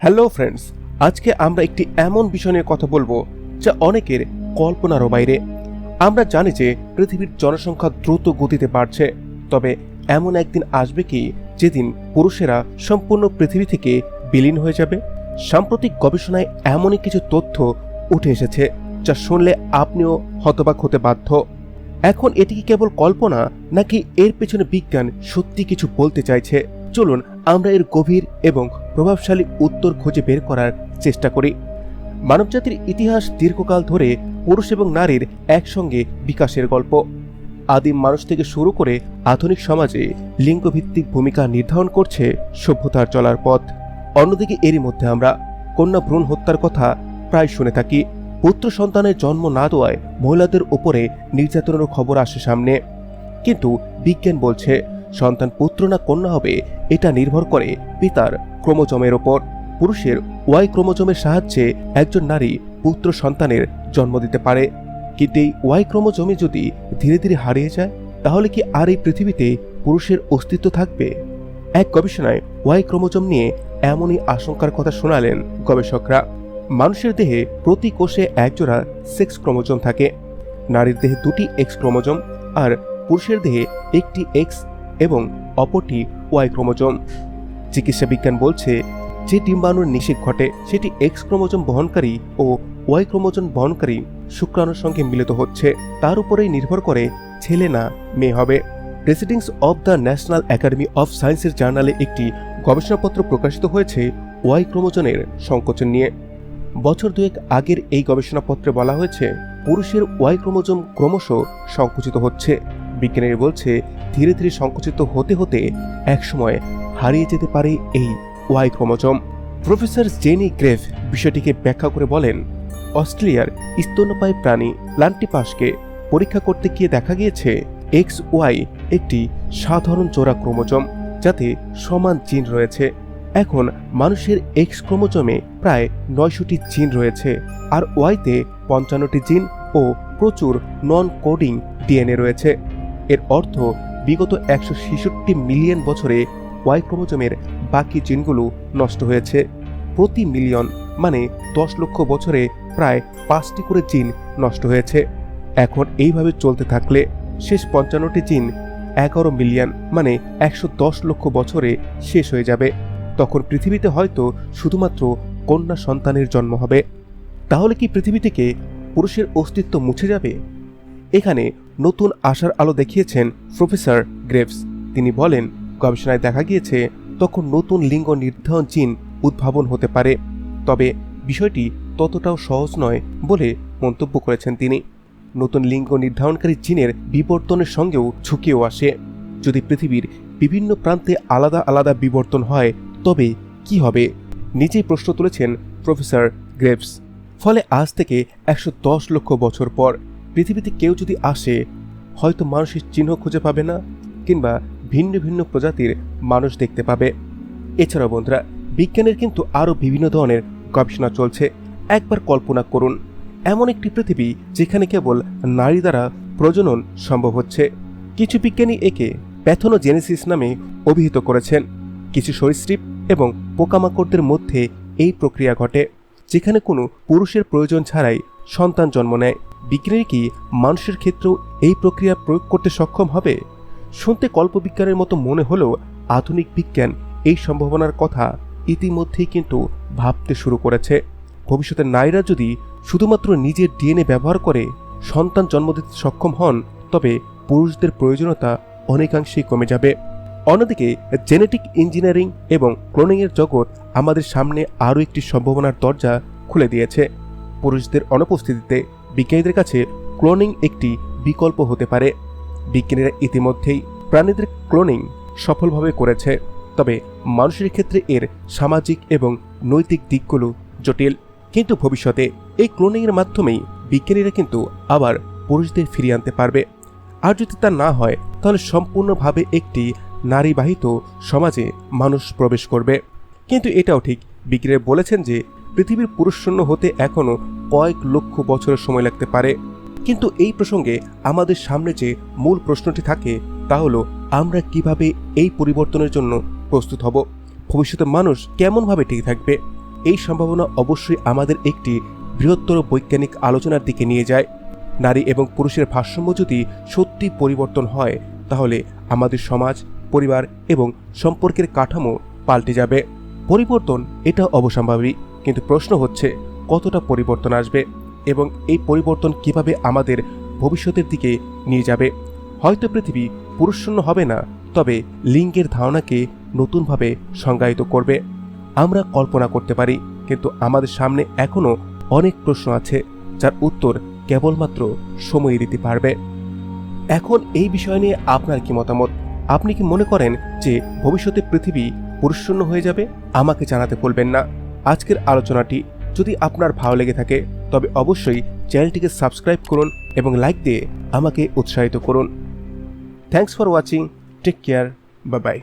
Hello friends, আজকে আমরা একটি এমন বিষয় নিয়ে কথা বলবো যা অনেকের কল্পনারও বাইরে। আমরা জানি যে পৃথিবীর জনসংখ্যা দ্রুত গতিতে বাড়ছে, তবে এমন একদিন আসবে কি যেদিন পুরুষেরা সম্পূর্ণ পৃথিবী থেকে বিলীন হয়ে যাবে। সাম্প্রতিক গবেষণায় এমনই কিছু তথ্য উঠে এসেছে যা শুনলে আপনিও হতবাক হতে বাধ্য। এখন এটি কি কেবল কল্পনা, নাকি এর পেছনে বিজ্ঞান সত্যি কিছু বলতে চাইছে? চলুন আমরা এর গভীর এবং প্রভাবশালী উত্তর খুঁজে বের করার চেষ্টা করি। মানবজাতির ইতিহাস দীর্ঘকাল ধরে পুরুষ এবং নারীর একসঙ্গে বিকাশের গল্প। আদিম মানুষ থেকে শুরু করে আধুনিক সমাজে লিঙ্গভিত্তিক ভূমিকা নির্ধারণ করছে সভ্যতার চলার পথ। অন্যদিকে এরই মধ্যে আমরা কন্যা ভ্রূণ হত্যার কথা প্রায় শুনে থাকি। পুত্র সন্তানের জন্ম না দেওয়ায় মহিলাদের উপরে নির্যাতনের খবর আসে সামনে। কিন্তু বিজ্ঞান বলছে সন্তান পুত্র না কন্যা হবে এটা নির্ভর করে পিতার ক্রোমোজোমের ওপর। পুরুষের ওয়াই ক্রোমোজোমের সাহায্যে একজন নারী পুত্র সন্তানের জন্ম দিতে পারে, কিন্তু এই ওয়াই ক্রোমোজোমে যদি ধীরে ধীরে হারিয়ে যায়, তাহলে কি আর এই পৃথিবীতে পুরুষের অস্তিত্ব থাকবে? এক গবেষণায় ওয়াই ক্রোমোজোম নিয়ে এমনই আশঙ্কার কথা শোনালেন গবেষকরা। মানুষের দেহে প্রতি কোষে একজোড়া সেক্স ক্রোমোজোম থাকে। নারীর দেহে দুটি এক্স ক্রোমোজোম, আর পুরুষের দেহে একটি এক্স এবং অপরটি ওয়াই ক্রোমোজোম। চিকিৎসা বিজ্ঞান বলছে যে ডিম্বাণুর নিষেক ঘটে সেটি এক্স ক্রোমোজোম বহনকারী ও ওয়াই ক্রোমোজোম বহনকারী শুক্রাণুর সঙ্গে মিলিত হচ্ছে। তার উপরেই নির্ভর করে ছেলে না মেয়ে হবে। Proceedings of the National Academy of সায়েন্সের জার্নালে একটি গবেষণাপত্র প্রকাশিত হয়েছে ওয়াই ক্রোমোজোমের সংকোচন নিয়ে। বছর দুয়েক আগের এই গবেষণাপত্রে বলা হয়েছে পুরুষের ওয়াই ক্রোমোজোম ক্রমশ সংকুচিত হচ্ছে। বিজ্ঞানীরা বলছে ধীরে ধীরে সংকুচিত হতে হতে একসময় হারিয়ে যেতে পারে এই Y chromosome. Professor Jenny Grave বিষয়টিকে ব্যাখ্যা করে বলেন, অস্ট্রেলিয়ার স্তন্যপায়ী প্রাণী প্লান্টিপাসকে পরীক্ষা করতে গিয়ে দেখা গিয়েছে এক্স ওয়াই একটি সাধারণ জোড়া ক্রোমোজোম, যাতে সমান জিন রয়েছে। এখন মানুষের এক্স ক্রোমোজোমে প্রায় 900টি জিন রয়েছে, আর ওয়াইতে 55টি জিন ও প্রচুর নন কোডিং ডিএনএ রয়েছে। এর অর্থ বিগত 166 মিলিয়ন বছরে ওয়াই ক্রোমোজোমের বাকি জিনগুলো নষ্ট হয়েছে। প্রতি মিলিয়ন মানে 10 লক্ষ বছরে প্রায় 5টি করে জিন নষ্ট হয়েছে। এখন এইভাবে চলতে থাকলে শেষ 55টি জিন 11 মিলিয়ন মানে 110 লক্ষ বছরে শেষ হয়ে যাবে। তখন পৃথিবীতে হয়তো শুধুমাত্র কন্যা সন্তানের জন্ম হবে। তাহলে কি পৃথিবী থেকে পুরুষের অস্তিত্ব মুছে যাবে? এখানে নতুন আশার আলো দেখিয়েছেন প্রফেসর গ্রেভস। তিনি বলেন, গবেষণায় দেখা গিয়েছে তখন নতুন লিঙ্গ নির্ধারণ জিন উদ্ভাবন হতে পারে, তবে বিষয়টি ততটাও সহজ নয় বলে মন্তব্য করেছেন তিনি। নতুন লিঙ্গ নির্ধারণকারী জিনের বিবর্তনের সঙ্গেও ঝুঁকিও আসে। যদি পৃথিবীর বিভিন্ন প্রান্তে আলাদা আলাদা বিবর্তন হয় তবে কি হবে? নিজেই প্রশ্ন তুলেছেন প্রফেসর গ্রেভস। ফলে আজ থেকে 110 লক্ষ বছর পর পৃথিবীতে কেউ যদি আসে, হয়তো মানুষের চিহ্ন খুঁজে পাবে না, কিংবা ভিন্ন ভিন্ন প্রজাতির মানুষ দেখতে পাবে। এছাড়াও বন্ধুরা, বিজ্ঞানের কিন্তু আরও বিভিন্ন ধরনের গবেষণা চলছে। একবার কল্পনা করুন, এমন একটি পৃথিবী যেখানে কেবল নারী দ্বারা প্রজনন সম্ভব হচ্ছে। কিছু বিজ্ঞানী একে প্যাথোনোজেনেসিস নামে অভিহিত করেছেন। কিছু সরীসৃপ এবং পোকামাকড়দের মধ্যে এই প্রক্রিয়া ঘটে, যেখানে কোনো পুরুষের প্রয়োজন ছাড়াই সন্তান জন্ম নেয়। বিজ্ঞানী কি মানুষের ক্ষেত্রেও এই প্রক্রিয়া প্রয়োগ করতে সক্ষম হবে? শুনতে কল্পবিজ্ঞানের মতো মনে হলেও আধুনিক বিজ্ঞান এই সম্ভাবনার কথা ইতিমধ্যেই কিন্তু ভাবতে শুরু করেছে। ভবিষ্যতে নারীরা যদি শুধুমাত্র নিজের ডিএনএ ব্যবহার করে সন্তান জন্ম দিতে সক্ষম হন, তবে পুরুষদের প্রয়োজনীয়তা অনেকাংশেই কমে যাবে। অন্যদিকে জেনেটিক ইঞ্জিনিয়ারিং এবং ক্লোনিংয়ের জগৎ আমাদের সামনে আরও একটি সম্ভাবনার দরজা খুলে দিয়েছে। পুরুষদের অনুপস্থিতিতে বিজ্ঞানীদের কাছে ক্লোনিং একটি বিকল্প হতে পারে। বিজ্ঞানীরা ইতিমধ্যেই প্রাণীদের ক্লোনিং সফলভাবে করেছে, তবে মানুষের ক্ষেত্রে এর সামাজিক এবং নৈতিক দিকগুলো জটিল। কিন্তু ভবিষ্যতে এই ক্লোনিংয়ের মাধ্যমেই বিজ্ঞানীরা কিন্তু আবার পুরুষদের ফিরিয়ে আনতে পারবে। আর যদি তা না হয়, তাহলে সম্পূর্ণভাবে একটি নারীবাহিত সমাজে মানুষ প্রবেশ করবে। কিন্তু এটাও ঠিক, বিজ্ঞানীরা বলেছেন যে পৃথিবীর পুরুষশূন্য হতে এখনও কয়েক লক্ষ বছরের সময় লাগতে পারে। কিন্তু এই প্রসঙ্গে আমাদের সামনে যে মূল প্রশ্নটি থাকে তা হলো, আমরা কিভাবে এই পরিবর্তনের জন্য প্রস্তুত হব? ভবিষ্যতে মানুষ কেমনভাবে টিকে থাকবে? এই সম্ভাবনা অবশ্যই আমাদের একটি বৃহত্তর বৈজ্ঞানিক আলোচনার দিকে নিয়ে যায়। নারী এবং পুরুষের ভারসাম্য যদি সত্যি পরিবর্তন হয়, তাহলে আমাদের সমাজ, পরিবার এবং সম্পর্কের কাঠামো পাল্টে যাবে। পরিবর্তন এটা অবশ্যম্ভাবী, কিন্তু প্রশ্ন হচ্ছে কতটা পরিবর্তন আসবে এবং এই পরিবর্তন কিভাবে আমাদের ভবিষ্যতের দিকে নিয়ে যাবে। হয়তো পৃথিবী পুরুষশূন্য হবে না, তবে লিঙ্গের ধারণাকে নতুনভাবে সংজ্ঞায়িত করবে। আমরা কল্পনা করতে পারি, কিন্তু আমাদের সামনে এখনও অনেক প্রশ্ন আছে যার উত্তর কেবলমাত্র সময় দিতে পারবে। এখন এই বিষয় নিয়ে আপনার কি মতামত? আপনি কি মনে করেন যে ভবিষ্যতে পৃথিবী পুরুষশূন্য হয়ে যাবে? আমাকে জানাতে ভুলবেন না। আজকের আলোচনাটি যদি আপনার ভালো লেগে থাকে, তবে অবশ্যই চ্যানেলটিকে সাবস্ক্রাইব করুন এবং লাইক দিয়ে আমাকে উৎসাহিত করুন। Thanks for watching. Take care. Bye by.